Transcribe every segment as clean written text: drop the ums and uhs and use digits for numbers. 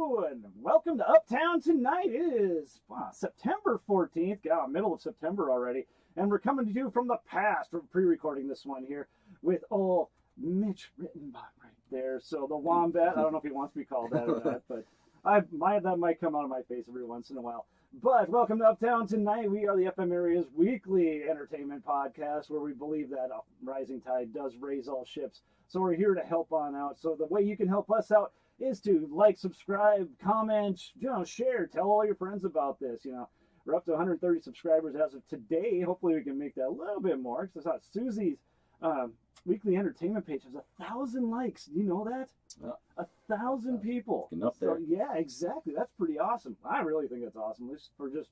Hello, and welcome to Uptown tonight. It is September 14th, middle of September already, and we're coming to you from the past. We're pre-recording this one here with old Mitch Rittenbach right there. So the Wombat, I don't know if he wants to be called that or not, but that might come out of my face every once in a while. But welcome to Uptown tonight. We are the FM area's weekly entertainment podcast where we believe that a rising tide does raise all ships. So we're here to help on out. So the way you can help us out is to like, subscribe, comment, share, tell all your friends about this. We're up to 130 subscribers as of today. Hopefully we can make that a little bit more. Because I saw Susie's weekly entertainment page has 1,000 likes. Do you know that? 1,000 people. Getting up there. So, yeah, exactly. That's pretty awesome. I really think that's awesome. For just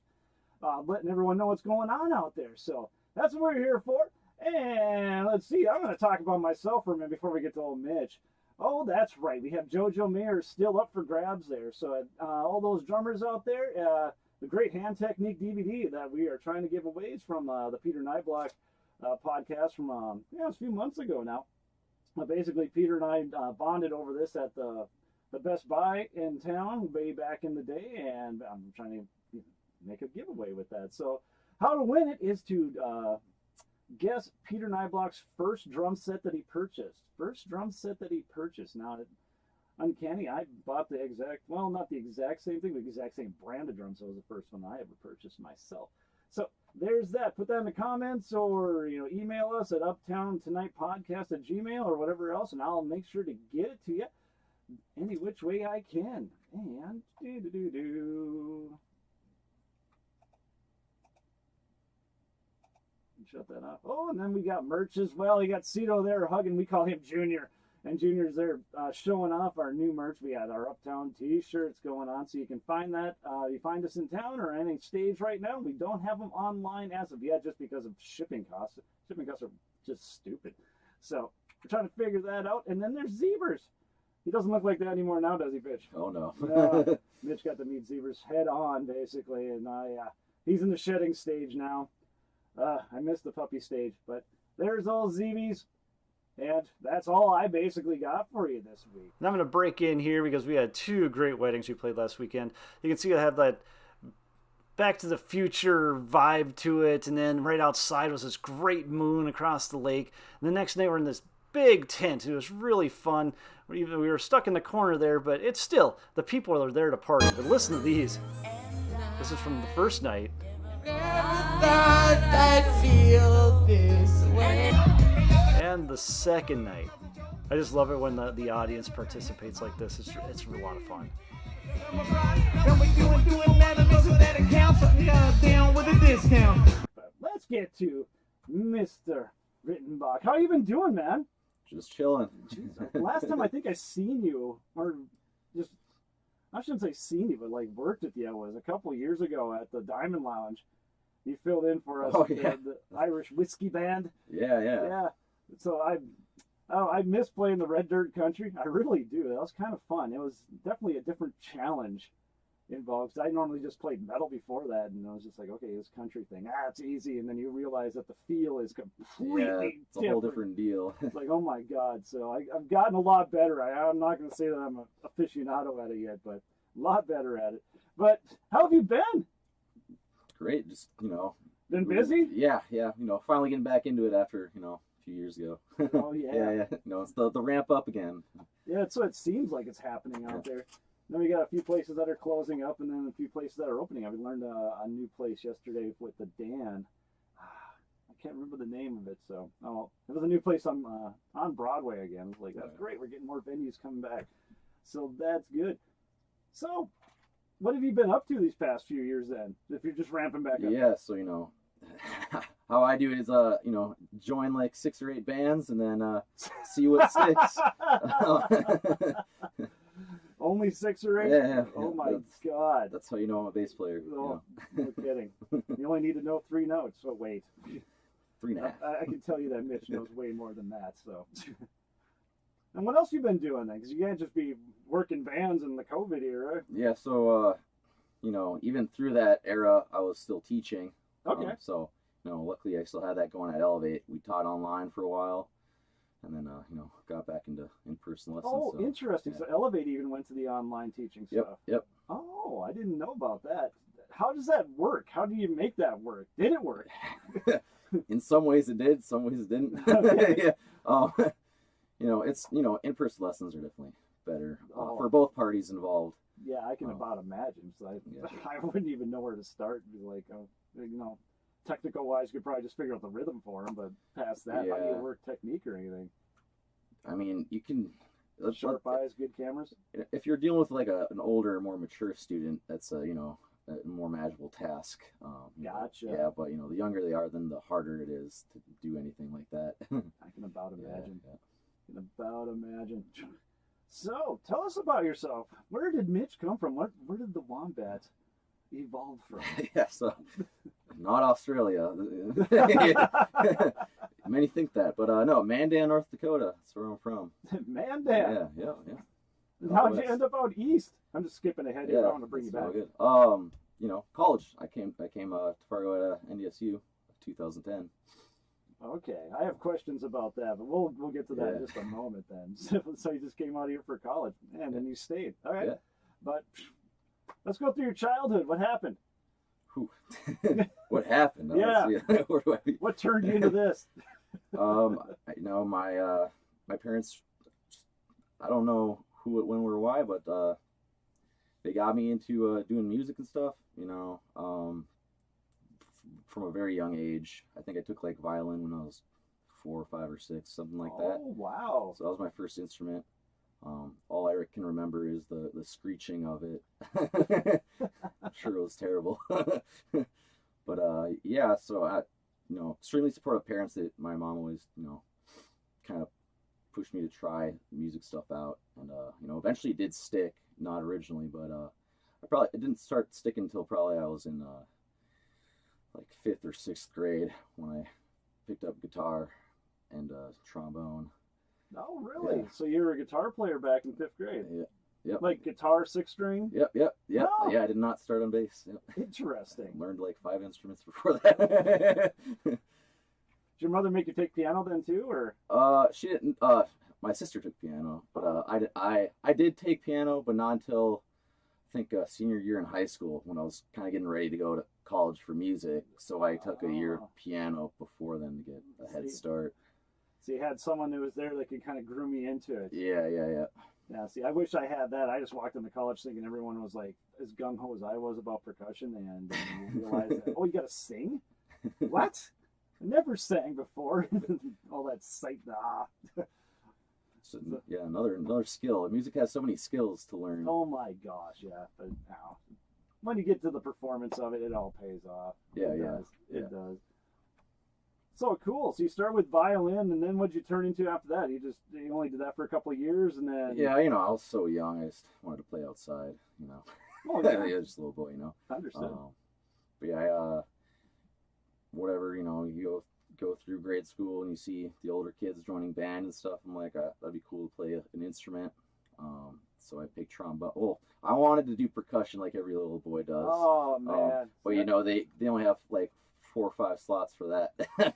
letting everyone know what's going on out there. So that's what we're here for. And let's see. I'm going to talk about myself for a minute before we get to old Mitch. Oh, that's right. We have JoJo Mayer still up for grabs there. So all those drummers out there, the great hand technique DVD that we are trying to give away is from the Peter Niblok podcast from a few months ago now. Basically, Peter and I bonded over this at the Best Buy in town way back in the day, and I'm trying to make a giveaway with that. So how to win it is to guess Peter Niblok's first drum set that he purchased. Now, uncanny, I bought not the exact same thing, but the exact same brand of drums. So it was the first one I ever purchased myself. So there's that. Put that in the comments or email us at uptowntonightpodcast@gmail or whatever else, and I'll make sure to get it to you any which way I can. And shut that off. Oh, and then we got merch as well. You got Cito there hugging. We call him Junior. And Junior's there showing off our new merch. We got our Uptown t-shirts going on, so you can find that. You find us in town or any stage right now. We don't have them online as of yet just because of shipping costs. Shipping costs are just stupid. So we're trying to figure that out. And then there's Zebras. He doesn't look like that anymore now, does he, Mitch? Oh, no. No. Mitch got to meet Zebras head on, basically. And he's in the shedding stage now. I missed the puppy stage. But there's all Zebies. And that's all I basically got for you this week. And I'm going to break in here because we had two great weddings we played last weekend. You can see I have that Back to the Future vibe to it. And then right outside was this great moon across the lake. And the next night we're in this big tent. It was really fun. We were stuck in the corner there, but it's still, the people are there to party. But listen to these. This is from the first night. I feel this way. And the second night. I just love it when the audience participates like this. It's a lot of fun. But let's get to Mr. Rittenbach. How you been doing, man? Just chilling. Last time I think I seen you, or just, I shouldn't say seen you, but worked with you, was a couple years ago at the Diamond Lounge. You filled in for us the Irish Whiskey Band. Yeah. So I miss playing the Red Dirt Country. I really do. That was kind of fun. It was definitely a different challenge involved. I normally just played metal before that, and I was just like, okay, this country thing, it's easy. And then you realize that the feel is completely different. It's a whole different deal. It's like, oh my God. So I've gotten a lot better. I'm not going to say that I'm an aficionado at it yet, but a lot better at it. But how have you been? Great. Just, Been busy? Yeah. Finally getting back into it after, a few years ago. Oh, yeah. Yeah. It's the ramp up again. Yeah, so it seems like it's happening out there. Then we got a few places that are closing up and then a few places that are opening up. We learned a new place yesterday with the Dan. I can't remember the name of it. So, it was a new place on Broadway again. It was that's great. We're getting more venues coming back. So that's good. So, what have you been up to these past few years then? If you're just ramping back up? Yeah, so, how I do it is, join 6 or 8 bands and then see what sticks. Only 6 or 8? Yeah. Oh my God. That's how you know I'm a bass player. Oh, no kidding. You only need to know 3 notes. So wait. 3.5. I can tell you that Mitch knows way more than that. So. And what else you been doing then? Because you can't just be working bands in the COVID era. Yeah, so, even through that era, I was still teaching. Okay. So, luckily I still had that going at Elevate. We taught online for a while, and then, got back into in-person in-person lessons. Oh, so, interesting. yeah. So Elevate even went to the online teaching stuff. Yep. Oh, I didn't know about that. How does that work? How do you make that work? Did it work? In some ways it did, some ways it didn't. Okay. Yeah. In-person lessons are definitely better for both parties involved. Yeah, I can about imagine. So I wouldn't even know where to start. Be like, technical wise, you could probably just figure out the rhythm for them, but past that, how do you work technique or anything? I mean, you can. Sharp eyes, good cameras. If you're dealing with like an older, more mature student, that's a more manageable task. Gotcha. Yeah, but the younger they are, then the harder it is to do anything like that. I can about imagine. Yeah. I can about imagine. So, tell us about yourself. Where did Mitch come from? Where did the wombat evolve from? Yeah, so not Australia. Many think that, but no, Mandan, North Dakota. That's where I'm from. Mandan. Yeah. How'd you end up out east? I'm just skipping ahead here. I want to bring you back. Good. College. I came to Fargo at NDSU, 2010. Okay, I have questions about that, but we'll get to that in just a moment then. So you just came out here for college, and then you stayed. All right, but let's go through your childhood. What happened? What happened? What turned you into this? My parents, I don't know who, when, or why, but they got me into doing music and stuff. From a very young age. I think I took like violin when I was 4 or 5 or 6, something like that. Oh wow! So that was my first instrument. All I can remember is the screeching of it. I'm sure it was terrible. But so I, extremely supportive parents. That my mom always, kind of pushed me to try music stuff out, and eventually it did stick. Not originally, but it didn't start sticking until probably I was in like 5th or 6th grade when I picked up guitar and trombone. Oh, really? Yeah. So you were a guitar player back in 5th grade? Yeah. Yep. Like guitar 6 string? Yep. Oh. Yeah, I did not start on bass. Yep. Interesting. Learned like 5 instruments before that. Did your mother make you take piano then too, or? She didn't. My sister took piano, but I did take piano, but not until I think senior year in high school when I was kind of getting ready to go to college for music. So I took a year of piano before then to get a head start. So you had someone who was there that could kind of groom me into it. Yeah. Yeah, see, I wish I had that. I just walked into college thinking everyone was like as gung-ho as I was about percussion, and you realize that, oh, you got to sing? What? I never sang before. All that sight. So, yeah, another skill. Music has so many skills to learn. Oh my gosh, yeah. But now, when you get to the performance of it, it all pays off. It does. So cool. So you start with violin, and then what'd you turn into after that? You only did that for a couple of years, and then I was so young. I just wanted to play outside. Oh yeah, yeah, just a little boy. Understood. But yeah, whatever. You go through grade school and you see the older kids joining band and stuff. I'm like, that'd be cool to play an instrument. So I picked trombone. Well, I wanted to do percussion like every little boy does. Oh man! But they only have like 4 or 5 slots for that. I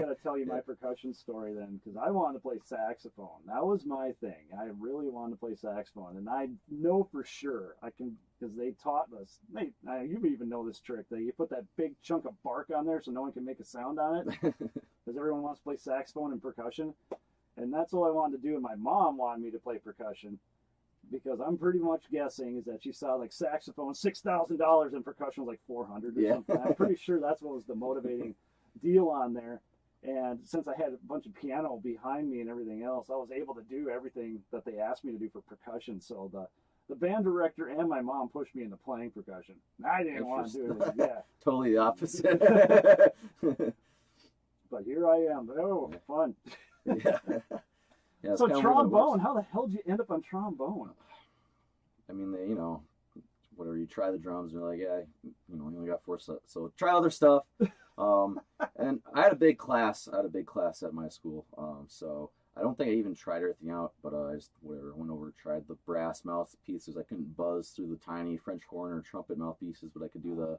gotta tell you my percussion story then, because I wanted to play saxophone. That was my thing. I really wanted to play saxophone, and I know for sure I can, because they taught us. You even know this trick that you put that big chunk of bark on there so no one can make a sound on it, because everyone wants to play saxophone and percussion, and that's all I wanted to do. And my mom wanted me to play percussion, because I'm pretty much guessing is that she saw like saxophone $6,000 and percussion was like 400 or something. I'm pretty sure that's what was the motivating deal on there. And since I had a bunch of piano behind me and everything else, I was able to do everything that they asked me to do for percussion. So the band director and my mom pushed me into playing percussion. I didn't want to do it. Yeah, totally the opposite. But here I am. Oh, fun. Yeah, so trombone, how the hell did you end up on trombone? I mean, whatever, you try the drums and you're like, you only got 4 slots, so try other stuff. And I had a big class at my school, so I don't think I even tried everything out, but I just went over, tried the brass mouthpieces. I couldn't buzz through the tiny French horn or trumpet mouthpieces, but I could do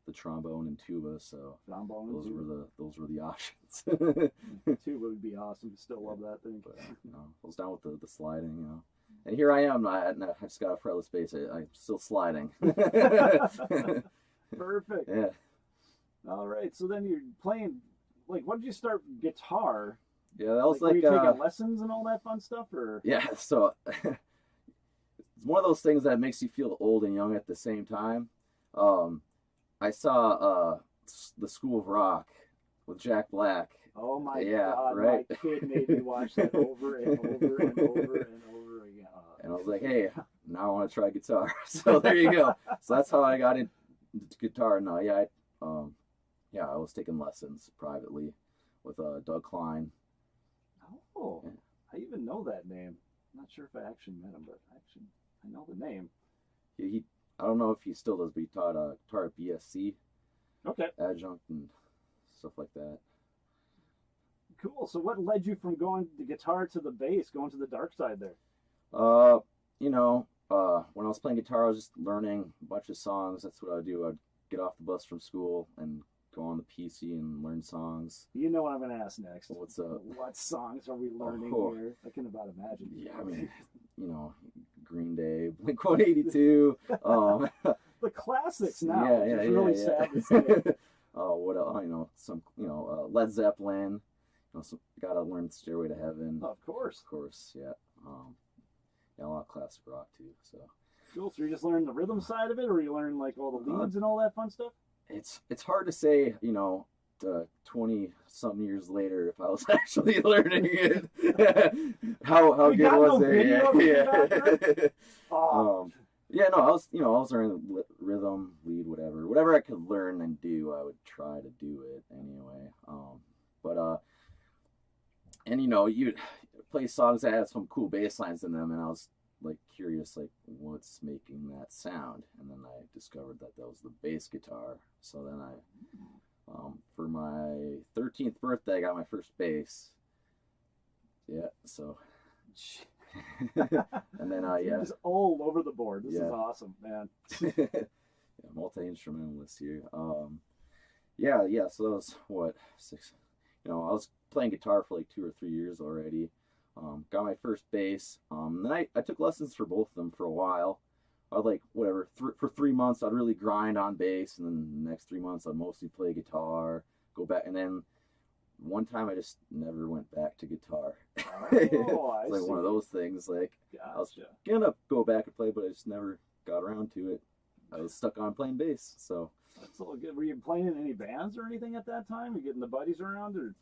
the the trombone and tuba. So Trombone. those were the options. Tuba would be awesome. Still love that thing. But, I was down with the sliding. And here I am. I just got a fretless bass. I'm still sliding. Perfect. Yeah. All right. So then you're playing. Like, when did you start guitar? Yeah, that was were you taking lessons and all that fun stuff, or? Yeah. So it's one of those things that makes you feel old and young at the same time. I saw the School of Rock with Jack Black. Oh my yeah, God! Right? My kid made me watch that over and over and over and over again. And I was like, hey, now I want to try guitar. So there you go. So that's how I got into guitar. No, I was taking lessons privately with Doug Klein. Oh, Yeah. I even know that name. I'm not sure if I actually met him, but actually I know the name. He I don't know if he still does, but he taught guitar at BSC. Okay. Adjunct and stuff like that. Cool. So what led you from going the guitar to the bass, going to the dark side there? When I was playing guitar, I was just learning a bunch of songs. That's what I would do. I'd get off the bus from school and go on the PC and learn songs. You know what I'm going to ask next. What's up? What songs are we learning here? I can about imagine. Yeah, I mean, Green Day, Blink-182. The classics now. Yeah, It's really sad to say. What else? Some Led Zeppelin. Gotta learn Stairway to Heaven. Of course. Yeah. A lot of classic rock too. So. Cool. So you're just learning the rhythm side of it, or you learn like all the leads and all that fun stuff? It's hard to say, 20 some years later if I was actually learning it. how good was it? Yeah. I was learning rhythm, lead, whatever I could learn and do, I would try to do it anyway. You play songs that had some cool bass lines in them, and I was like curious, like what's making that sound, and then I discovered that was the bass guitar. So then for my 13th birthday, I got my first bass. Yeah, so. And then You're just all over the board. This is Yeah. awesome, man. Multi-instrumentalist here. So that was what, 6. I was playing guitar for like 2 or 3 years already. Got my first bass. Then I took lessons for both of them for a while. I'd for 3 months I'd really grind on bass, and then the next 3 months I'd mostly play guitar, go back, and then one time I just never went back to guitar. Oh, It's like one of those things, like Gotcha. I was gonna go back and play, but I just never got around to it. I was stuck on playing bass, so. That's all good. Were you playing in any bands or anything at that time? You getting the buddies around, or?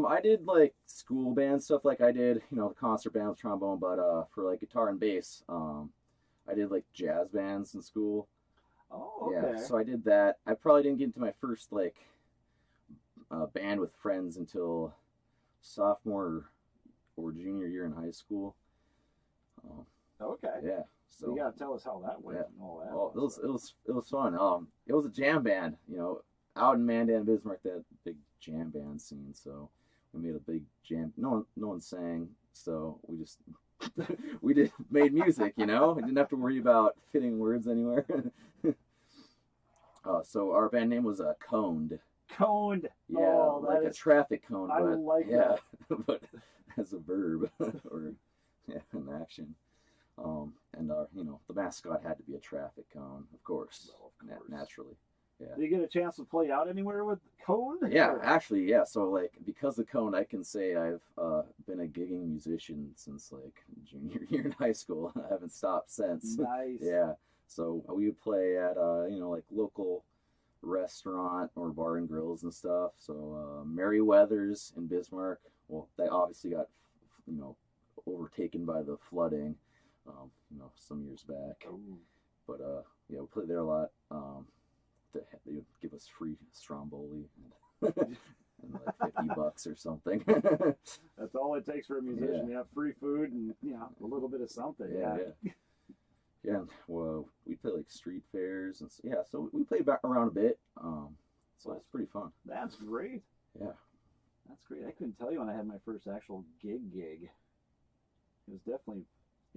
I did like school band stuff, like I did, the concert band with trombone, but for like guitar and bass, I did like jazz bands in school. Oh, okay. Yeah, so I did that. I probably didn't get into my first band with friends until sophomore or junior year in high school. Okay. Yeah. So you gotta tell us how that went and all that. Oh, it was fun. It was a jam band, out in Mandan, Bismarck, that big jam band scene. So we made a big jam. No one sang, so we just made music. We didn't have to worry about fitting words anywhere. So our band name was Coned. Coned. Yeah, oh, like a traffic cone. I but, like yeah, that. but as a verb or an action. And the mascot had to be a traffic cone, of course, Well, of course. Naturally. Yeah. Did you get a chance to play out anywhere with Coned? Yeah, Or- actually, yeah. So because of Cone, I can say I've been a gigging musician since junior year in high school. I haven't stopped since. Nice. Yeah. So we would play at local restaurant or bar and grills and stuff. So Merryweather's in Bismarck. Well, they obviously got overtaken by the flooding. Some years back. Ooh. But we played there a lot. They would give us free Stromboli and like $50 or something. That's all it takes for a musician. You have free food and a little bit of something. Yeah. Well, we play like street fairs and so we played back around a bit. So it's pretty fun. That's great. Yeah. That's great. I couldn't tell you when I had my first actual gig. It was definitely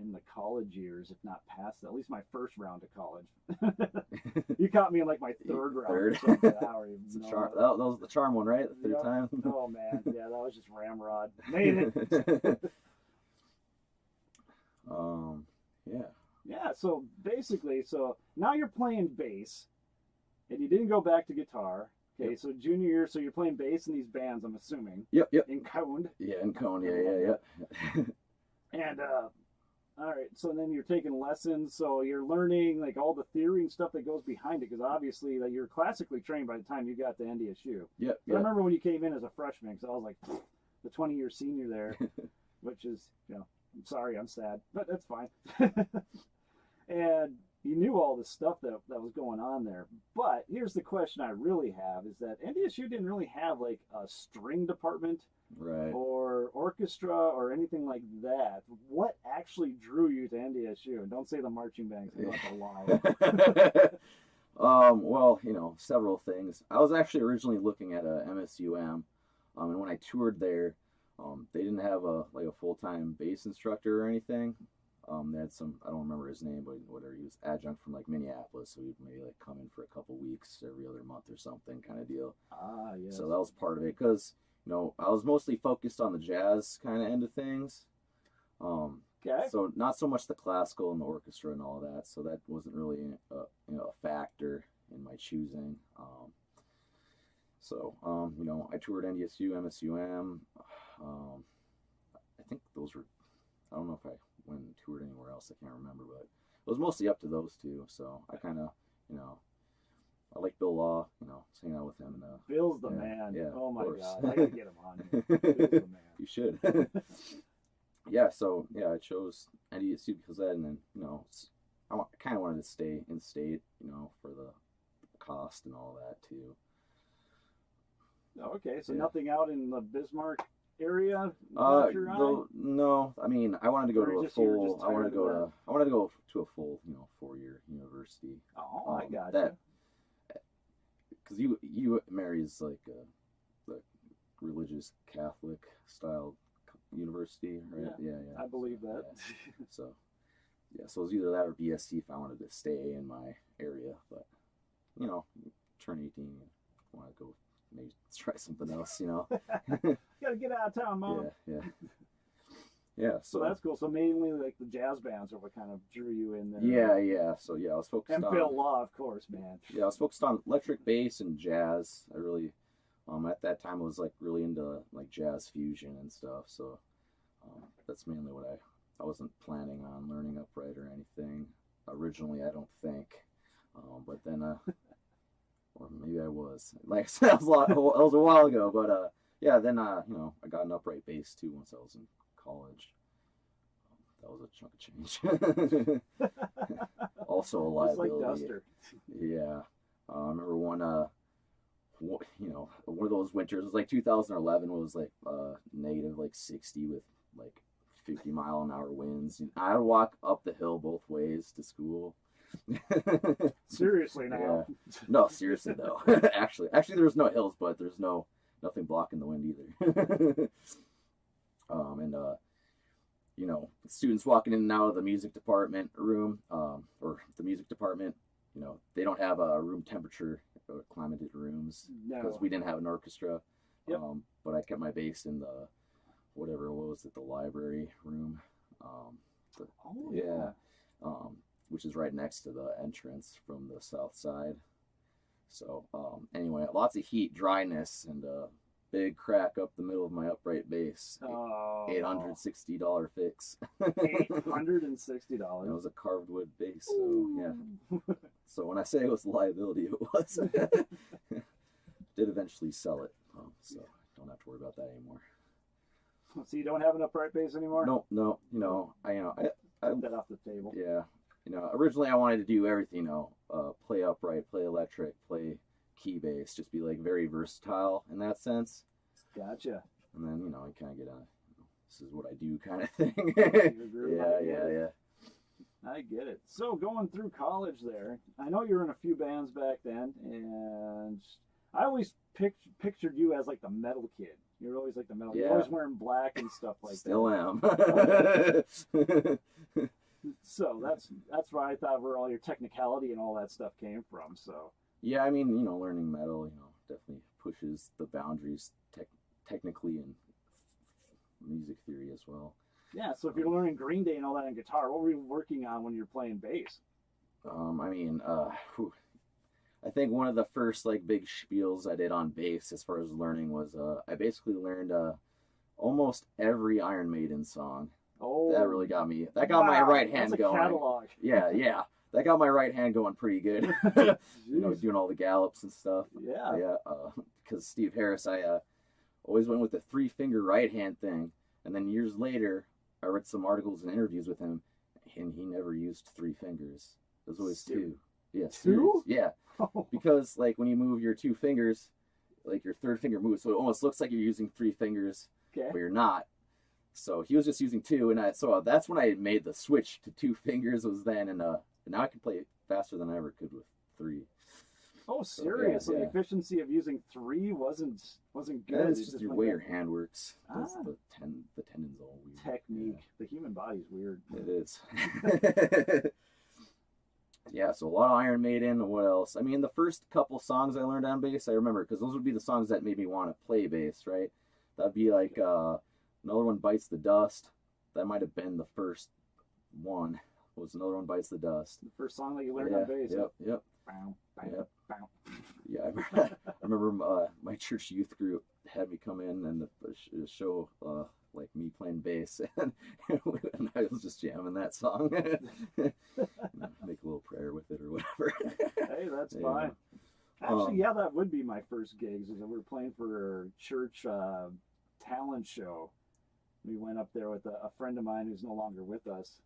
in the college years, if not past, at least my first round of college. You caught me in like my third round. Third. Or something. I don't even know. That was the charm one, right? The third Yep. time. Oh man, yeah, that was just ramrod. Made it. Yeah. Yeah, so basically, so now you're playing bass, and you didn't go back to guitar. Okay, Yep. so junior year, so you're playing bass in these bands, I'm assuming. Yep. In Cone. Yeah, in Cone. Yeah. And all right, so then you're taking lessons, so you're learning like all the theory and stuff that goes behind it, because obviously like, you're classically trained by the time you got to NDSU. Yep. So I remember when you came in as a freshman, because I was like the 20-year senior there, which is, I'm sorry, I'm sad, but that's fine. And you knew all the stuff that was going on there. But here's the question I really have is that NDSU didn't really have like a string department Right. or orchestra or anything like that. What actually drew you to NDSU? And don't say the marching bands, you don't have to lie. Well, several things. I was actually originally looking at a MSUM, and when I toured there, they didn't have a full-time bass instructor or anything. They had some, I don't remember his name, but whatever, he was adjunct from like Minneapolis, so he'd maybe like come in for a couple weeks every other month or something kind of deal. Ah, yes. So that was part of it, because I was mostly focused on the jazz kind of end of things. Okay. So not so much the classical and the orchestra and all that. So that wasn't really a factor in my choosing. I toured NDSU, MSUM. I think those were. I don't know if I went and toured anywhere else. I can't remember, but it was mostly up to those two. So I kind of, I like Bill Law. Just hanging out with him. Bill's the man. Yeah, Oh my course. God, I gotta get him on here. Bill's the man. You should. Yeah, so I chose NDSU because of that, and then I kind of wanted to stay in state, for the cost and all that too. Okay, so Yeah. nothing out in the Bismarck area? No, I mean I wanted to go Or to a just you were full. just I wanted to tired go of to. I wanted to go to a full, 4-year university. Oh, I got that. Because you Mary's like the religious Catholic style university, right? Yeah. I believe that. Yeah. So it was either that or BSC if I wanted to stay in my area. But turn 18, want to go maybe try something else. Gotta get out of town, Mom. Yeah. So that's cool. So mainly like the jazz bands are what kind of drew you in there. Yeah. So I was focused and on Bill Law, of course, man. Yeah, I was focused on electric bass and jazz. I really, at that time, I was like really into like jazz fusion and stuff. So that's mainly what I wasn't planning on learning upright or anything originally. I don't think, but then, or maybe I was. Like I said, that was a while ago. But then I got an upright bass too once I was in college. That was a chunk of change. Also a liability. Just like Duster. Yeah. I remember one of those winters. It was like 2011. It was like negative like 60 with like 50-mile-an-hour winds. I'd walk up the hill both ways to school. Seriously now. Yeah. No, seriously though. actually, there was no hills, but there's nothing blocking the wind either. Students walking in and out of the music department room, or the music department, they don't have room temperature climated rooms because we didn't have an orchestra. Yep. But I kept my bass in the the library room. Which is right next to the entrance from the south side. So anyway, lots of heat, dryness, and big crack up the middle of my upright bass. Oh. $860 fix. $860. It was a carved wood bass, so yeah. So when I say it was a liability, it was. Did eventually sell it, so I don't have to worry about that anymore. So you don't have an upright bass anymore? No. I Put that off the table. Yeah. Originally I wanted to do everything, play upright, play electric, play key bass, just be like very versatile in that sense. Gotcha. And then, you kind of get this is what I do kind of thing. Yeah. I get it. So going through college there, I know you were in a few bands back then, and I always pictured you as like the metal kid. You're always like the metal. Yeah. You're always wearing black and stuff like Still that. am. So that's where I thought where all your technicality and all that stuff came from. So Yeah, I mean, you know, learning metal, you know, definitely pushes the boundaries technically and music theory as well. yeah. So if you're learning Green Day and all that on guitar, what were you working on when you're playing bass? I mean, I think one of the first like big spiels I did on bass as far as learning was I basically learned almost every Iron Maiden song. Oh, That really got me. That got my right hand that's a going. catalog. Yeah. That got my right hand going pretty good. You know, doing all the gallops and stuff. Yeah. Because Steve Harris, I always went with the 3-finger right hand thing, and then years later, I read some articles and interviews with him, and he never used 3 fingers. It was always 2. Yeah, 2? Yeah, because like when you move your 2 fingers, like your 3rd finger moves, so it almost looks like you're using 3 fingers, Okay. but you're not. So he was just using 2, and so that's when I made the switch to 2 fingers. Was then, and now I can play faster than I ever could with 3. Oh, seriously? yeah. The efficiency of using 3 wasn't good. Yeah, it's It just just your went way down. your hand works. That's Ah. the tendon's all weird. Technique. The human body's weird. Yeah, it is. Yeah, so a lot of Iron Maiden. What else? I mean, the first couple songs I learned on bass, I remember, because those would be the songs that made me want to play bass, right? That'd be like Another One Bites the Dust. That might have been the first one. Was Another One Bites the Dust. The first song that you learned on bass. Yep. Bow, bow, Yep. bow. Yeah, I remember my church youth group had me come in and show like me playing bass, and I was just jamming that song. Make a little prayer with it or whatever. Hey, that's Yeah. fine. Actually, yeah, that would be my first gigs. Is that we were playing for a church talent show. We went up there with a friend of mine who's no longer with us,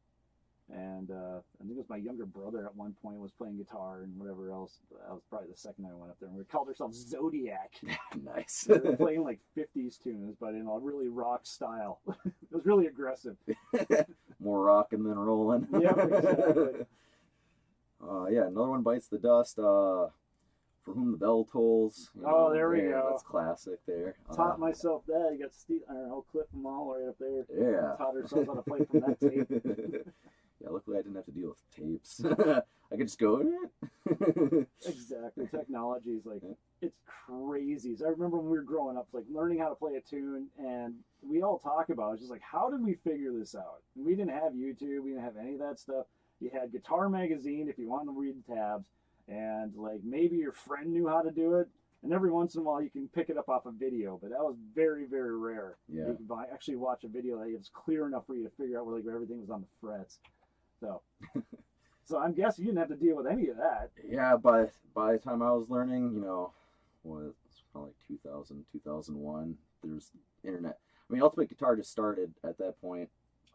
and I think it was my younger brother at one point was playing guitar and whatever else. That was probably the second I went up there. And we called ourselves Zodiac. Nice. We were playing like 50s tunes, but in a really rock style. It was really aggressive. More rocking than rolling. Yep, exactly. Yeah, Another One Bites the Dust. For Whom the Bell Tolls. Oh, there we go. That's classic there. Taught myself that. You got Steve, I don't know, Cliff and all right up there. Yeah. Taught ourselves how to play from that tape. Yeah, luckily I didn't have to deal with tapes. I could just go. Exactly. Technology is like, it's crazy. So I remember when we were growing up, like learning how to play a tune, and we all talk about it. It's just like, how did we figure this out? We didn't have YouTube. We didn't have any of that stuff. You had Guitar Magazine if you wanted to read tabs, and like maybe your friend knew how to do it. And every once in a while you can pick it up off a video, but that was very, very rare. Yeah. You could actually watch a video that was clear enough for you to figure out where like everything was on the frets. So I'm guessing you didn't have to deal with any of that. Yeah, by the time I was learning, you know, was probably like 2000, 2001. There's internet. I mean, Ultimate Guitar just started at that point,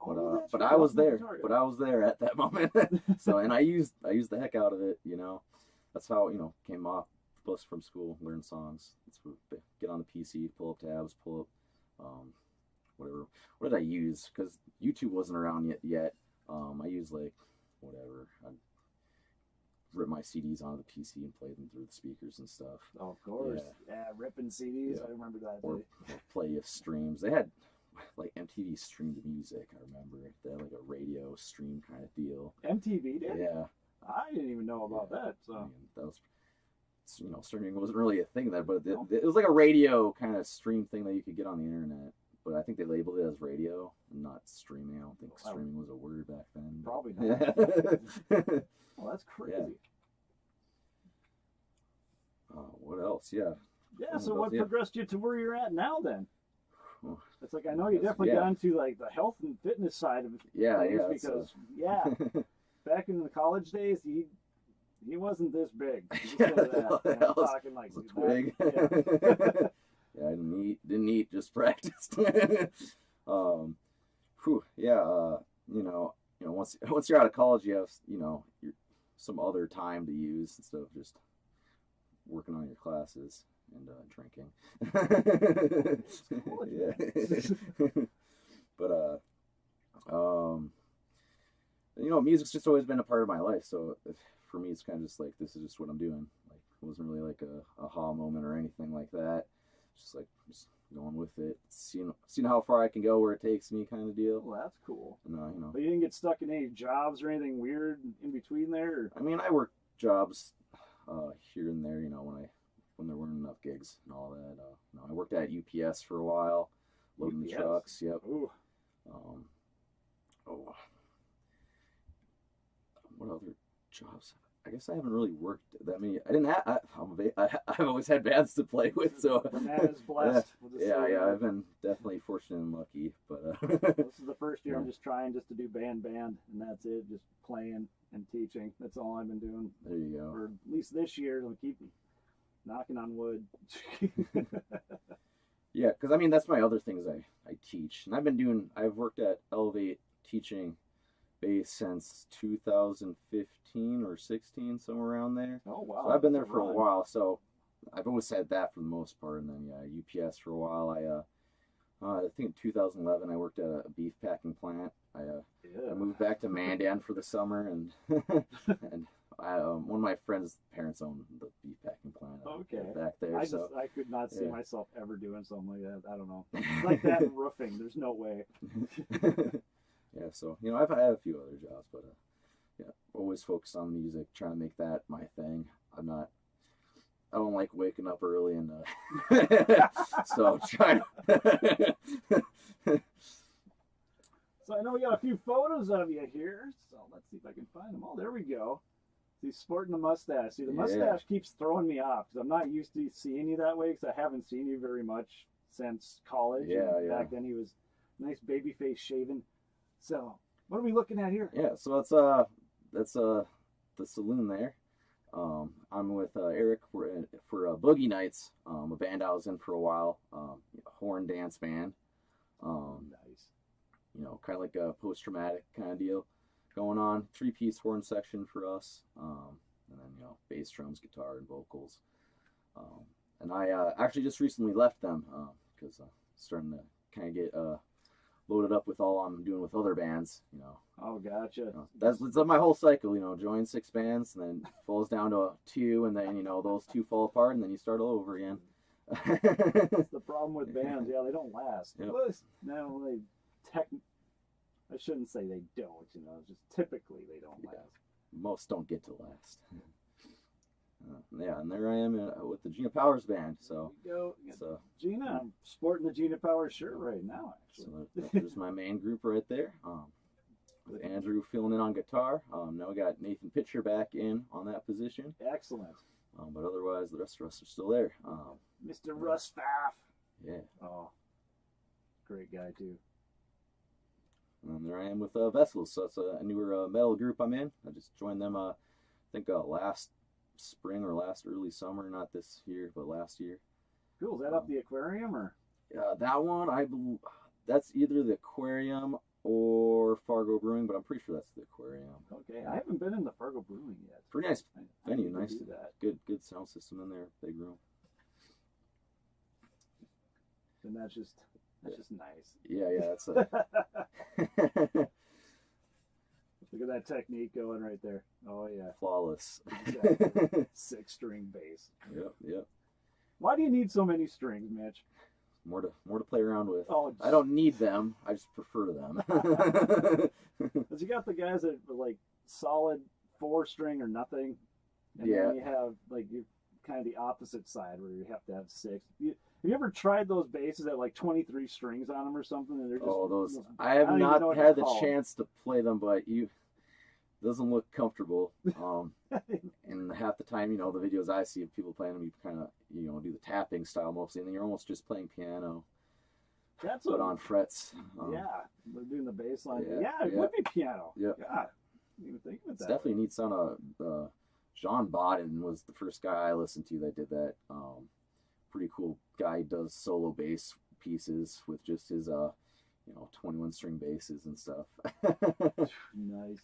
but I was there. But I was there at that moment. So, and I used the heck out of it. You know, that's how came off the bus from school, learn songs. That's what, get on the PC, pull up tabs, pull up whatever. What did I use? Because YouTube wasn't around yet. I used like whatever. I rip my CDs onto the PC and play them through the speakers and stuff. Oh, of course. Yeah, ripping CDs. Yeah. I remember that. Or play streams. They had like MTV streamed music. I remember they had like a radio stream kind of deal. MTV did? Yeah. I didn't even know about that. So I mean, that was, streaming wasn't really a thing then, but it was like a radio kind of stream thing that you could get on the internet. But I think they labeled it as radio and not streaming. I don't think streaming was a word back then. Probably not. Well, that's crazy. Yeah. What else? Yeah. Yeah, so what progressed you to where you're at now then? Oh, it's like I know you definitely got into like the health and fitness side of it. Yeah, because back in the college days he wasn't this big. I'm talking like a twig. Yeah, I didn't eat, just practiced. Once you're out of college, you have some other time to use instead of just working on your classes and drinking. But music's just always been a part of my life. So for me, it's kind of just like this is just what I'm doing. Like it wasn't really like a aha moment or anything like that. Just going with it, seeing how far I can go, where it takes me, kind of deal. Well, that's cool. And you know. But you didn't get stuck in any jobs or anything weird in between there? Or? I mean, I worked jobs here and there, you know, when there weren't enough gigs and all that. You know, I worked at UPS for a while, loading the trucks. Yep. Ooh. What other jobs? I guess I haven't really worked that many. I didn't have. I've always had bands to play with, so the man is blessed. Yeah. I've been definitely fortunate and lucky, but this is the first year I'm just trying to do band, and that's it. Just playing and teaching. That's all I've been doing. There you go. Or at least this year. I'll keep knocking on wood. Yeah, because I mean that's my other things I teach, and I've worked at Elevate teaching bass since 2015 or 16, somewhere around there. Oh wow! So I've been there for a while, so I've always had that for the most part. And then UPS for a while. I think in 2011 I worked at a beef packing plant. I moved back to Mandan for the summer, and and one of my friends' parents owned the beef packing plant back there. I could not see myself ever doing something like that. I don't know. It's like that in roofing. There's no way. Yeah, so you know I've had a few other jobs, but always focused on music, trying to make that my thing. I don't like waking up early and so I'm trying. So I know we got a few photos of you here, so let's see if I can find them. Oh, there we go. He's sporting the mustache. See, the mustache keeps throwing me off because I'm not used to seeing you that way because I haven't seen you very much since college. Back then he was nice baby face shaven. So what are we looking at here? Yeah, so that's the saloon there. I'm with Eric for Boogie Nights, a band I was in for a while, horn dance band. Nice. You know, kind of like a post-traumatic kind of deal going on. 3-piece horn section for us, and then bass, drums, guitar, and vocals. And I actually just recently left them because I'm starting to kind of get loaded up with all I'm doing with other bands, Oh, gotcha. That's my whole cycle, join 6 bands and then falls down to 2, and then, those 2 fall apart, and then you start all over again. That's the problem with bands. Yeah, they don't last. Yep. Well, I shouldn't say they don't, just typically they don't last. Most don't get to last. And there I am with the Gina Powers Band. So Gina, I'm sporting the Gina Powers shirt right now, actually. So there's my main group right there. With Andrew filling in on guitar. Now we got Nathan Pitcher back in on that position. Excellent. But otherwise, the rest of us are still there. Mr. Russ Pfaff. Yeah. Oh, great guy too. And there I am with Vessels. So it's a newer metal group I'm in. I just joined them, I think last spring or last early summer. Not this year, but last year. Cool. Is that up the aquarium or? That one, I believe, that's either the aquarium or Fargo Brewing, but I'm pretty sure that's the aquarium. Okay, I haven't been in the Fargo Brewing yet. Pretty nice venue, nice. That. Good sound system in there, big room. And that's just nice. Yeah, that's a. Look at that technique going right there. Oh yeah, flawless. Exactly. 6-string bass. Yep. Why do you need so many strings, Mitch? More to play around with. Oh, I don't need them. I just prefer them. Because you got the guys that are like solid 4-string or nothing, and then you have like you're kind of the opposite side where you have to have 6. Have you ever tried those basses that like 23 strings on them or something? And they're just those. I have not had the chance to play them, but doesn't look comfortable. And half the time, the videos I see of people playing them, you kind of, do the tapping style mostly, and then you're almost just playing piano. That's on frets. We're doing the bass line. Yeah, it would be piano. Yep. Yeah. I didn't even think of it that definitely neat sound. John Bodden was the first guy I listened to that did that. Pretty cool guy. He does solo bass pieces with just his 21 string basses and stuff. Nice.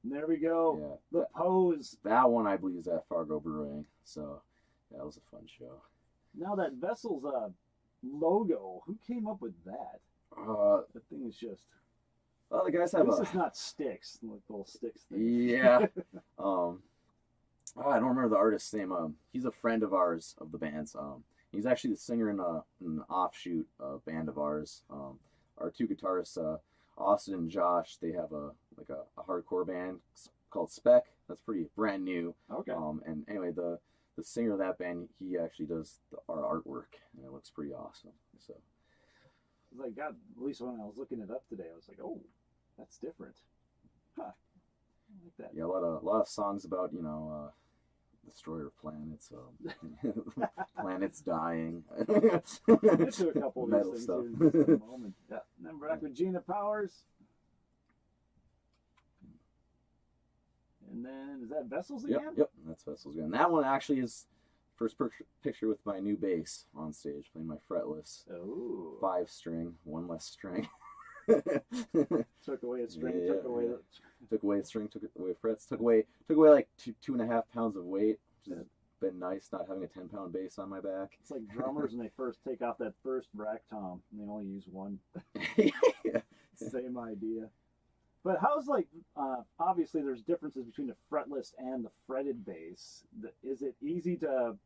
And there we go. Yeah, the pose. That one I believe is at Fargo Brewing. So that was a fun show. Now that Vessels logo, who came up with that? The thing is just. Well, the guys have. This is not sticks, like little sticks thing. Yeah. I don't remember the artist's name. He's a friend of ours of the band's. He's actually the singer in an offshoot band of ours. Our two guitarists, Austin and Josh, they have a hardcore band called Spec. That's pretty brand new. Okay. And anyway, the singer of that band, he actually does our artwork, and it looks pretty awesome. So. Like, God, at least when I was looking it up today, I was like, oh, that's different. Huh. I like that. Yeah, a lot of songs about, destroyer of planets, planets dying. Get to a couple of Metal these things stuff. here in just a moment. Yeah. And then we're back with Gina Powers. And then, is that Vessels again? Yep, that's Vessels again. That one actually is first picture with my new bass on stage, playing my fretless. Oh. 5-string, one less string. Took away a string, Yeah, took away yeah. the... Took away the string, took away frets, took away like 2.5 pounds of weight, which has been nice not having a 10-pound bass on my back. It's like drummers when they first take off that first rack tom and they only use one. Yeah. Same idea. But how's, like, obviously there's differences between the fretless and the fretted bass. Is it easy to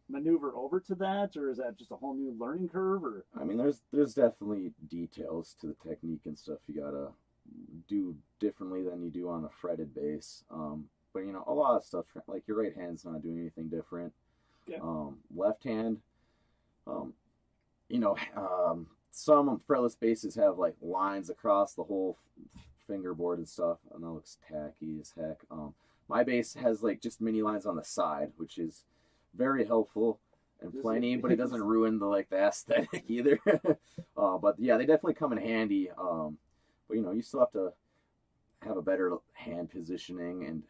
maneuver over to that, or is that just a whole new learning curve? Or I mean, there's definitely details to the technique and stuff you gotta do differently than you do on a fretted bass. But a lot of stuff, like your right hand's not doing anything different. Yeah. Left hand, some fretless basses have like lines across the whole fingerboard and stuff, and that looks tacky as heck. My bass has like just mini lines on the side, which is very helpful and plenty, but it doesn't ruin the aesthetic either. But yeah, they definitely come in handy. But you still have to have a better hand positioning, and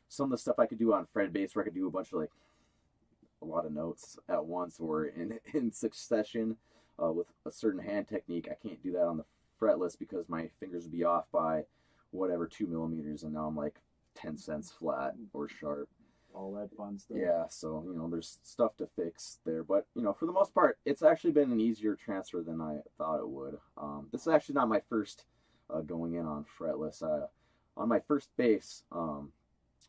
some of the stuff I could do on fret bass, where I could do a lot of notes at once or in succession with a certain hand technique. I can't do that on the fretless because my fingers would be off by whatever 2 millimeters, and now I'm like 10 cents flat or sharp. all that fun stuff. Yeah, so there's stuff to fix there, but for the most part, it's actually been an easier transfer than I thought it would. This is actually not my first going in on fretless. On my first bass,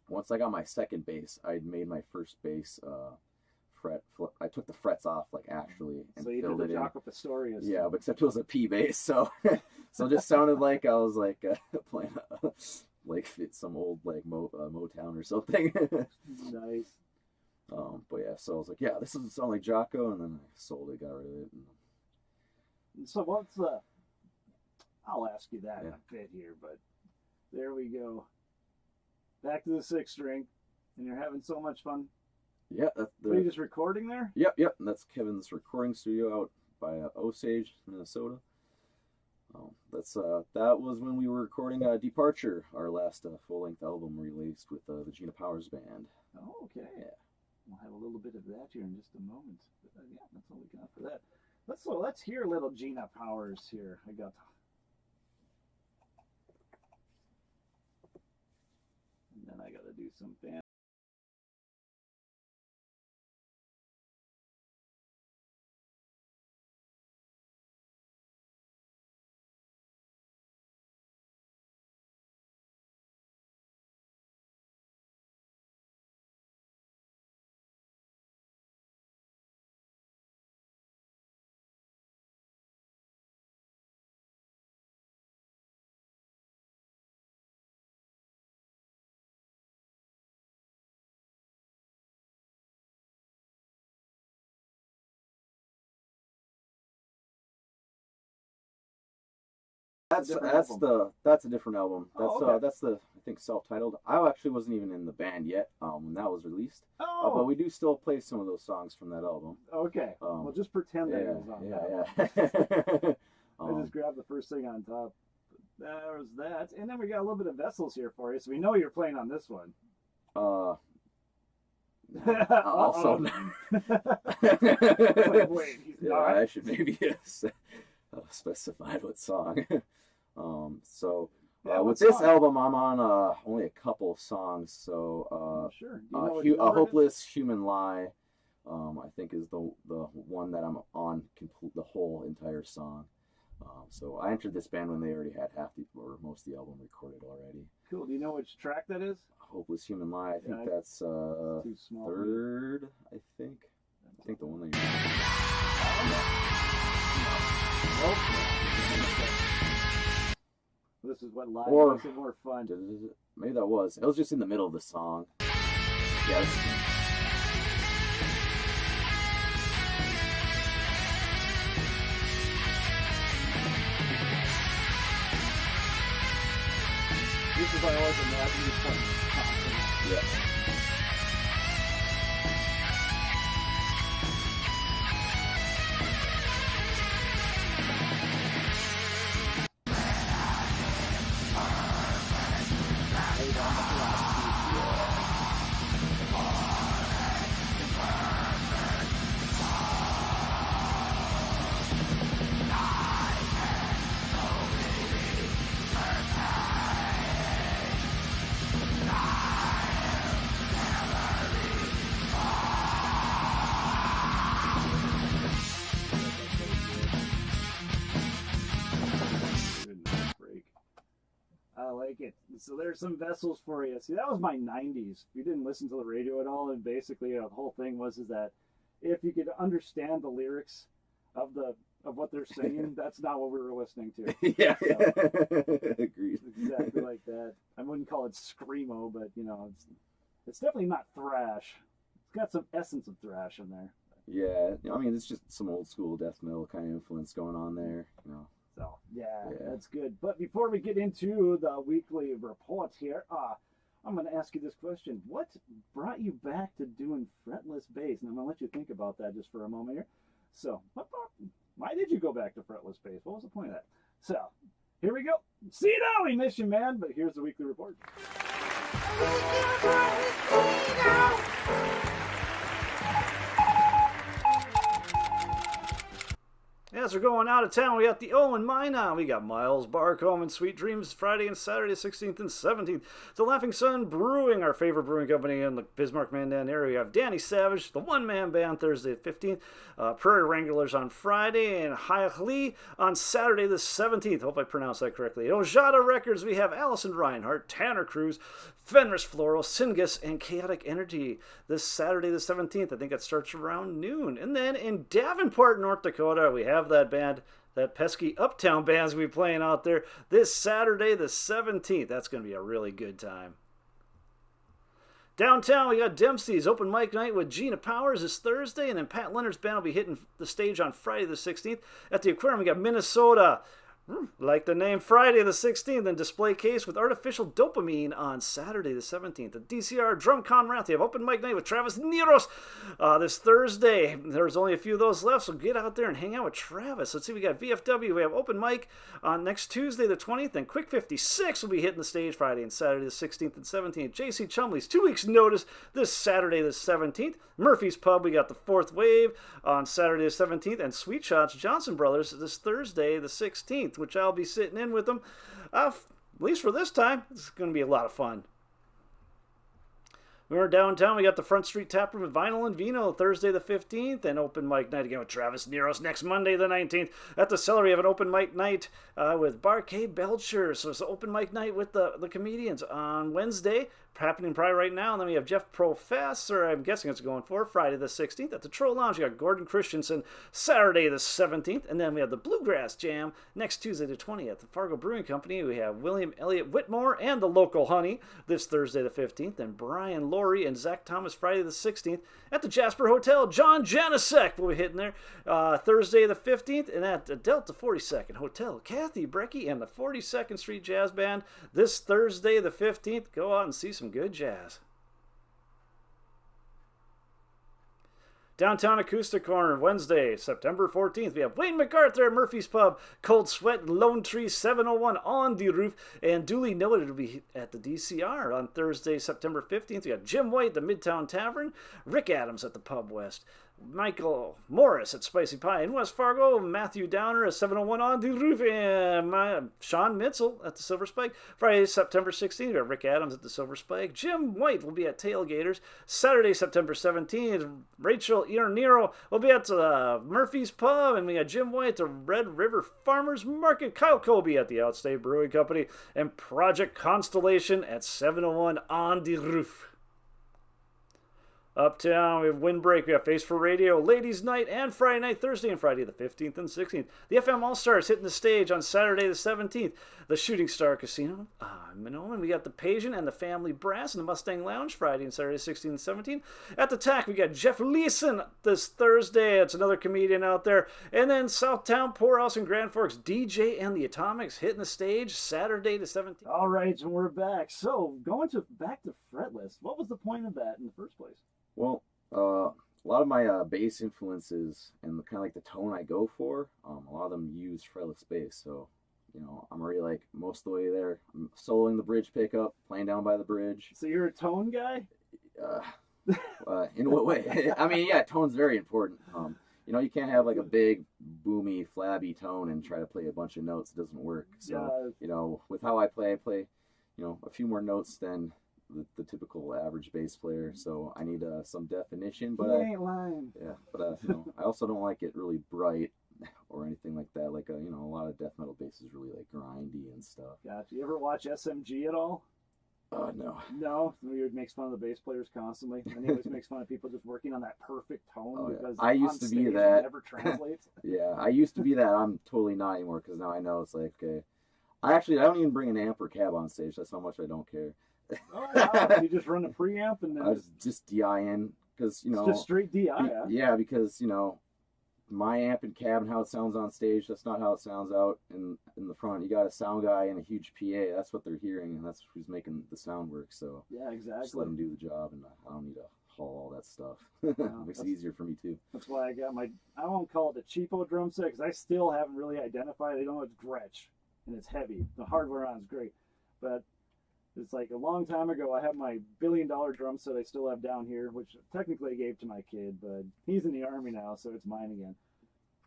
once I got my second bass, I'd made my first bass I took the frets off actually and so you filled did the it in. Jaco Pastorius. Yeah, but except it was a P bass, so so it just sounded like I was playing some old Motown or something. Nice. But yeah, so I was like, yeah, this doesn't sound like Jaco, and then I sold it, got rid of it. So what's I'll ask you that in a bit here, but there we go. Back to the 6-string, and you're having so much fun. Yeah, Are you just recording there? Yep. That's Kevin's recording studio out by Osage, Minnesota. That was when we were recording Departure, our last full-length album released with the Gina Powers Band. Oh, okay. Yeah. We'll have a little bit of that here in just a moment. But, yeah, that's all we got for that. Let's hear a little Gina Powers here. And then I got to do some band. That's a different album. That's I think self-titled. I actually wasn't even in the band yet when that was released. Oh, but we do still play some of those songs from that album. okay. Well, just pretend that it was on that. I just grabbed the first thing on top. There's that, and then we got a little bit of Vessels here for you, so we know you're playing on this one. Also, wait, he's yeah, not. I should maybe specify what song. With this album, I'm on only a couple songs. So, sure. A Hopeless Human Lie, I think is the one that I'm on the whole entire song. So I entered this band when they already had most of the album recorded already. Cool. Do you know which track that is? Hopeless Human Lie. I think that's too small. third. I think think the one that you're... This is what live Or- makes it more fun. Maybe that was. It was just in the middle of the song. Yes. This is what I always imagine you playing. Yes. I like it. So there's some Vessels for you. See, that was my 90s. You didn't listen to the radio at all, and basically the whole thing was is that if you could understand the lyrics of what they're singing, that's not what we were listening to. Yeah. So, Agreed. exactly like that. I wouldn't call it screamo, but it's definitely not thrash. It's got some essence of thrash in there. Yeah. I mean, it's just some old school death metal kind of influence going on there. So, yeah, that's good. But before we get into the weekly report here, I'm going to ask you this question. What brought you back to doing fretless bass? And I'm going to let you think about that just for a moment here. So, why did you go back to fretless bass? What was the point of that? So, here we go. See you now. We miss you, man. But here's the weekly report. As we're going out of town, we got the Owen Mine on. We got Miles Barcombe and Sweet Dreams Friday and Saturday, 16th and 17th. The Laughing Sun Brewing, our favorite brewing company in the Bismarck-Mandan area. We have Danny Savage, the one-man band, Thursday the 15th. Prairie Wranglers on Friday, and Hayek Lee on Saturday the 17th. Hope I pronounced that correctly. At Ojada Records, we have Allison Reinhardt, Tanner Cruz, Fenris Floral, Singus, and Chaotic Energy this Saturday the 17th. I think it starts around noon. And then in Davenport, North Dakota, we have that band, that pesky Uptown band's going to be playing out there this Saturday the 17th. That's going to be a really good time. Downtown, we got Dempsey's open mic night with Gina Powers this Thursday, and then Pat Leonard's band will be hitting the stage on Friday the 16th. At the Aquarium, we got Minnesota. Like the name, Friday the 16th, and Display Case with Artificial Dopamine on Saturday the 17th. At DCR Drum Con Wrath, you have open mic night with Travis Neros this Thursday. There's only a few of those left, so get out there and hang out with Travis. Let's see, we got VFW. We have open mic on next Tuesday the 20th, and Quick 56 will be hitting the stage Friday and Saturday the 16th and 17th. JC Chumley's 2 weeks notice this Saturday the 17th. Murphy's Pub, we got the Fourth Wave on Saturday the 17th, and Sweet Shots Johnson Brothers this Thursday the 16th, which I'll be sitting in with them, at least for this time. It's going to be a lot of fun. We were downtown. We got the Front Street Tap Room with Vinyl and Vino Thursday the 15th, and open mic night again with Travis Neros next Monday the 19th. At the Cellar, we have an open mic night with Barcade Belcher. So it's an open mic night with the comedians on Wednesday, happening probably right now. And then we have Jeff Professor, I'm guessing it's going for Friday the 16th. At the Troll Lounge, we got Gordon Christensen Saturday the 17th. And then we have the Bluegrass Jam next Tuesday the 20th. At the Fargo Brewing Company, we have William Elliott Whitmore and the Local Honey this Thursday the 15th. And Brian Laurie and Zach Thomas Friday the 16th. At the Jasper Hotel, John Janicek will be hitting there Thursday the 15th. And at the Delta 42nd Hotel, Kathy Brecky and the 42nd Street Jazz Band this Thursday the 15th. Go out and see some good jazz. Downtown Acoustic Corner, Wednesday, September 14th. We have Wayne MacArthur at Murphy's Pub, Cold Sweat, and Lone Tree 701 on the roof. And duly noted, it'll be at the DCR on Thursday, September 15th. We got Jim White, the Midtown Tavern, Rick Adams at the Pub West, Michael Morris at Spicy Pie in West Fargo, Matthew Downer at 701 on the roof, and Sean Mitzel at the Silver Spike. Friday, September 16th, we have Rick Adams at the Silver Spike. Jim White will be at Tailgaters. Saturday, September 17th, Rachel Ierniro will be at Murphy's Pub, and we got Jim White at the Red River Farmers Market. Kyle Colby at the Outstate Brewing Company, and Project Constellation at 701 on the roof. Uptown, we have Windbreak, we have Face for Radio, Ladies Night, and Friday Night, Thursday and Friday the 15th and 16th. The FM All-Stars hitting the stage on Saturday the 17th. The Shooting Star Casino, Minoan. We got the Pageant and the Family Brass in the Mustang Lounge Friday and Saturday 16th and 17th. At the TAC, we got Jeff Leeson this Thursday. It's another comedian out there. And then Southtown, Poorhouse, and Grand Forks, DJ and the Atomics hitting the stage Saturday the 17th. All right, and we're back. So, back to Fretless, what was the point of that in the first place? Well, a lot of my bass influences and the kind of like the tone I go for, a lot of them use fretless bass. So, I'm already like most of the way there. I'm soloing the bridge pickup, playing down by the bridge. So you're a tone guy? In what way? I mean, yeah, tone's very important. You can't have like a big, boomy, flabby tone and try to play a bunch of notes. It doesn't work. So, with how I play, a few more notes than the typical average bass player, so I need some definition. But you ain't lying. Yeah, but I also don't like it really bright or anything like that. Like a lot of death metal bass is really like grindy and stuff. Gotcha. You ever watch SMG at all? No. No, it makes fun of the bass players constantly, and he always makes fun of people just working on that perfect tone because I used to be that. It never translates. Yeah, I used to be that. I'm totally not anymore because now I know it's like okay. I don't even bring an amp or cab on stage. That's how much I don't care. Oh wow! You just run a preamp and then I just DI in because it's just straight DI. Yeah, because my amp and cab and how it sounds on stage, that's not how it sounds out in the front. You got a sound guy and a huge PA. That's what they're hearing, and that's who's making the sound work. So yeah, exactly. Just let them do the job, and I don't need to haul all that stuff. Makes it easier for me too. That's why I got I won't call it a cheapo drum set because I still haven't really identified. I know it's Gretsch and it's heavy. The hardware on is great, but it's like a long time ago. I have my $1 billion drum set I still have down here, which technically I gave to my kid, but he's in the Army now, so it's mine again.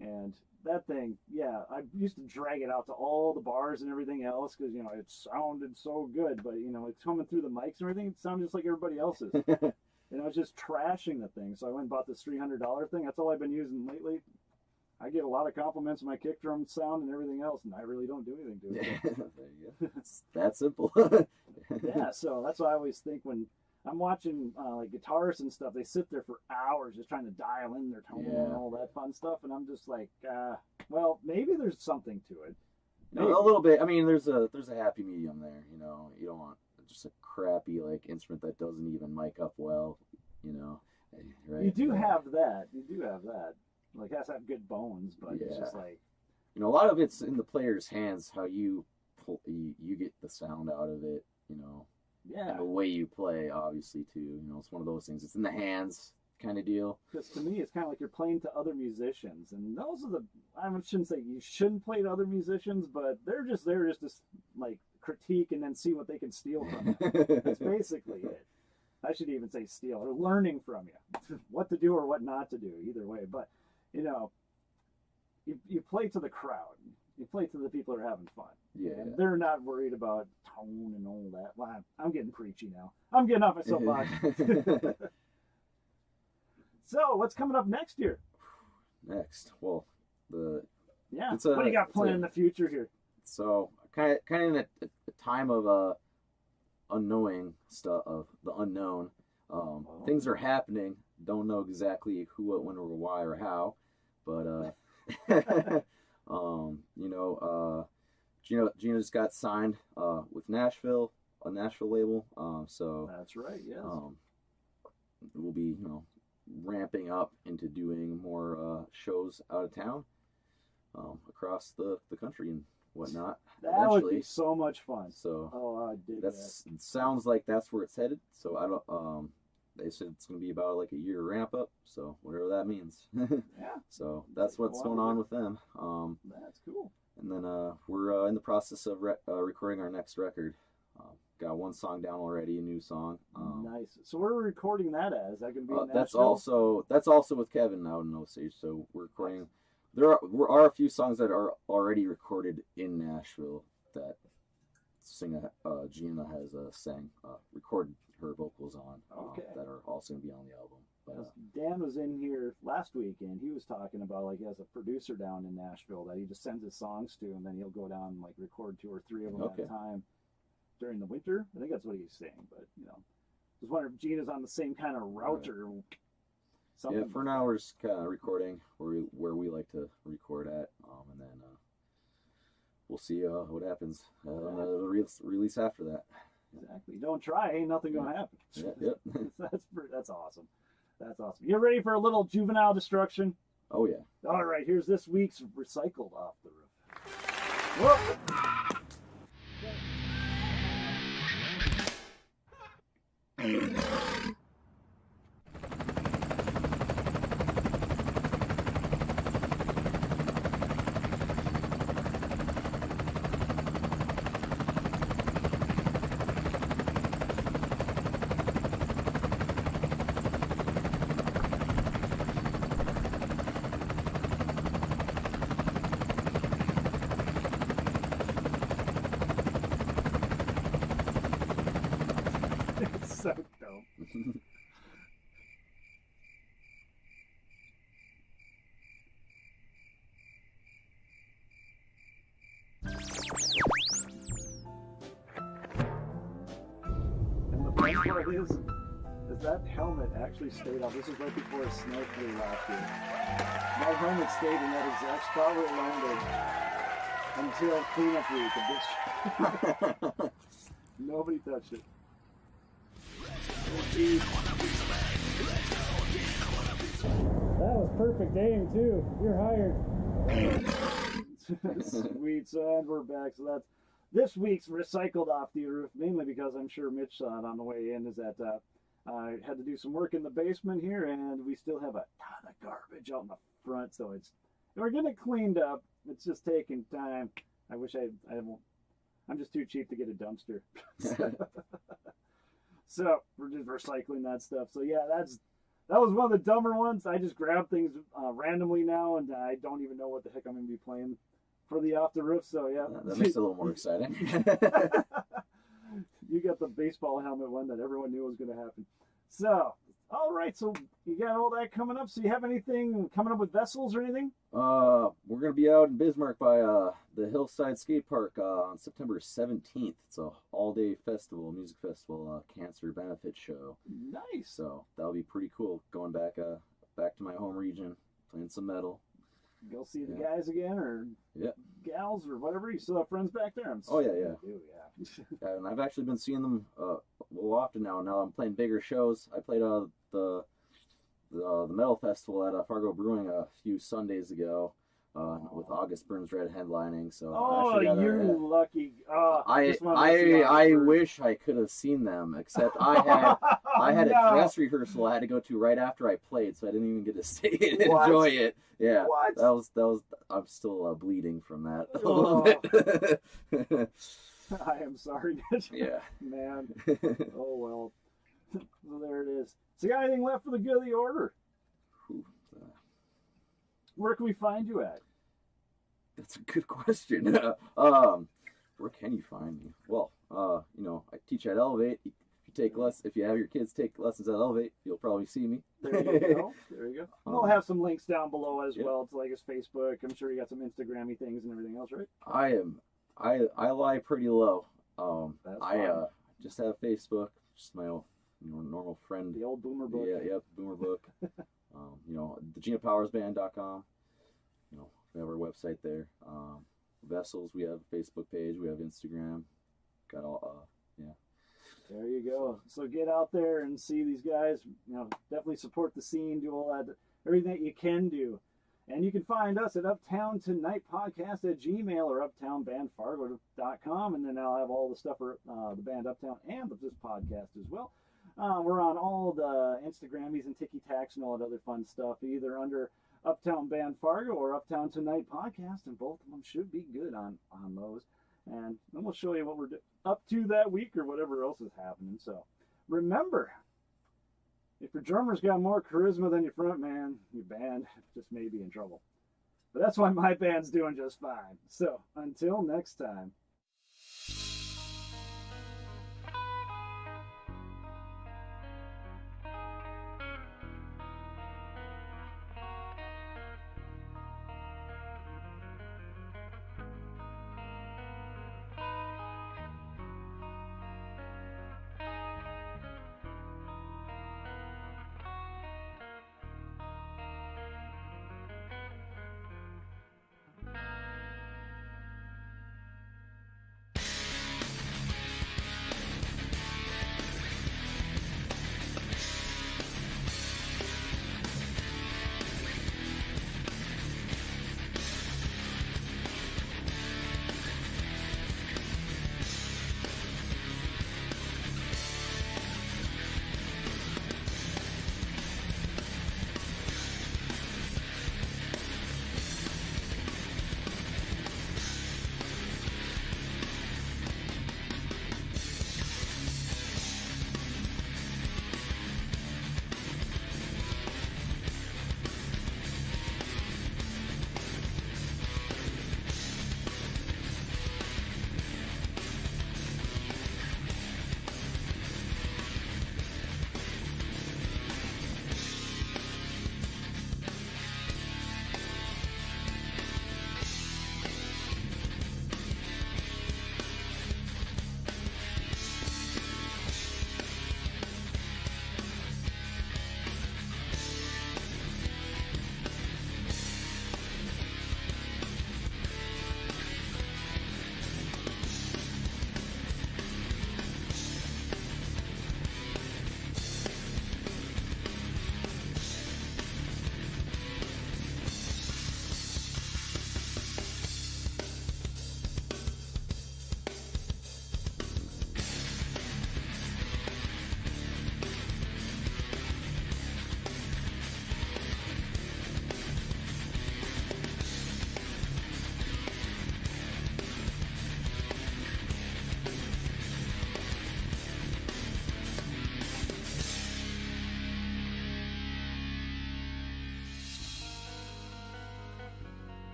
And that thing, yeah, I used to drag it out to all the bars and everything else because, it sounded so good, but, it's coming through the mics and everything, it sounded just like everybody else's. And I was just trashing the thing, so I went and bought this $300 thing. That's all I've been using lately. I get a lot of compliments on my kick drum sound and everything else, and I really don't do anything to it. There you go. It's that simple. Yeah, so that's what I always think when I'm watching like guitarists and stuff. They sit there for hours just trying to dial in their tone and all that fun stuff, and I'm just like, well, maybe there's something to it. A little bit. I mean, there's a happy medium there. You don't want just a crappy like instrument that doesn't even mic up well. Right? You do have that. Like, it has to have good bones, but it's just like... a lot of it's in the player's hands, how you get the sound out of it, and the way you play, obviously, too. It's one of those things. It's in the hands kind of deal. Because to me, it's kind of like you're playing to other musicians, and those are I shouldn't say you shouldn't play to other musicians, but they're just there just to, like, critique and then see what they can steal from you. That's basically it. I should even say steal, or learning from you. What to do or what not to do, either way. But... you play to the crowd. You play to the people who are having fun. Yeah. And they're not worried about tone and all that. Well, I'm getting preachy now. I'm getting off my soapbox. So, what's coming up next year? Next? Well, what do you got planned in the future here? So, kind of in a time of unknowing stuff, of the unknown. Things are happening. Don't know exactly who, what, when, or why, or how, but Gina just got signed with Nashville, a Nashville label. So that's right. Yes. We'll be ramping up into doing more shows out of town, across the country and whatnot. That would be so much fun. So I dig that. It sounds like that's where it's headed. So I don't. They said it's going to be about like a year ramp up, so whatever that means. Yeah. So that's what's going on with them. That's cool. And then we're in the process of recording our next record. Got one song down already, a new song. Nice. So where are we recording that at? Is that going to be in that's Nashville? that's also with Kevin out in Osage. So we're recording. There are a few songs that are already recorded in Nashville that Gina has recorded her vocals on, that are also going to be on the album. But, Dan was in here last week, and he was talking about, like, he has a producer down in Nashville that he just sends his songs to, and then he'll go down and, like, record 2 or 3 of them at a time during the winter. I think that's what he's saying, but, Just wondering if Gina's on the same kind of route or something. Yeah, for now we're just kind of recording where we like to record at, and then we'll see what happens on the release after that. Exactly. Don't try, ain't nothing gonna happen. Yep. That's awesome. That's awesome. You ready for a little juvenile destruction? Oh yeah. All right, here's this week's Recycled Off the Roof. Whoop. It's so dumb. And the best part is that helmet actually stayed on. This is right before a snow flew last year. That helmet stayed in that exact spot where it landed until cleanup week. Nobody touched it. That was perfect aim too. You're hired. Sweet son, we're back. So that's this week's Recycled Off the Roof, mainly because I'm sure Mitch saw it on the way in, is that I had to do some work in the basement here, and we still have a ton of garbage out in the front, so we're getting it cleaned up. It's just taking time. I wish I'm just too cheap to get a dumpster. So we're just recycling that stuff. So yeah, that was one of the dumber ones. I just grab things randomly now, and I don't even know what the heck I'm going to be playing for the Off the Roof. So yeah, that makes it a little more exciting. You got the baseball helmet one that everyone knew was going to happen. So all right, so you got all that coming up. So you have anything coming up with Vessels or anything? We're gonna be out in Bismarck by the Hillside Skate Park on September 17th. It's a all-day festival, music festival, cancer benefit show. Nice. So that'll be pretty cool. Going back to my home region, playing some metal. Go see the guys again, or gals, or whatever. You still have friends back there? Oh yeah. Yeah. And I've actually been seeing them a little often now. Now I'm playing bigger shows. I played the metal festival at Fargo Brewing a few Sundays ago with August Burns Red headlining. So you're lucky. I wish I could have seen them, except I had a dress rehearsal I had to go to right after I played, so I didn't even get to stay and enjoy it. Yeah, what? that was. I'm still bleeding from that a little bit. I am sorry, Mitch. Yeah, man. Oh well. Well, there it is. So, you got anything left for the good of the order? Where can we find you at? That's a good question. Where can you find me? Well, I teach at Elevate. If you have your kids take lessons at Elevate, you'll probably see me. There you go. There you go. We'll have some links down below as well to like his Facebook. I'm sure you got some Instagram-y things and everything else, right? I lie pretty low. I just have Facebook, just my own normal friend. The old boomer book. Yeah, boomer book. The GinaPowersBand.com. We have our website there. Vessels, we have a Facebook page, we have Instagram. Got all There you go. So get out there and see these guys. Definitely support the scene. Do all that, everything that you can do. And you can find us at Uptown Tonight Podcast at Gmail or UptownBandFargo.com. And then I'll have all the stuff for the band Uptown and this podcast as well. We're on all the Instagrammies and Tiki-Taks and all that other fun stuff, either under Uptown Band Fargo or Uptown Tonight Podcast, and both of them should be good on those. And then we'll show you what we're up to that week or whatever else is happening. So remember, if your drummer's got more charisma than your front man, your band just may be in trouble. But that's why my band's doing just fine. So until next time.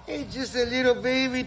It's just a little baby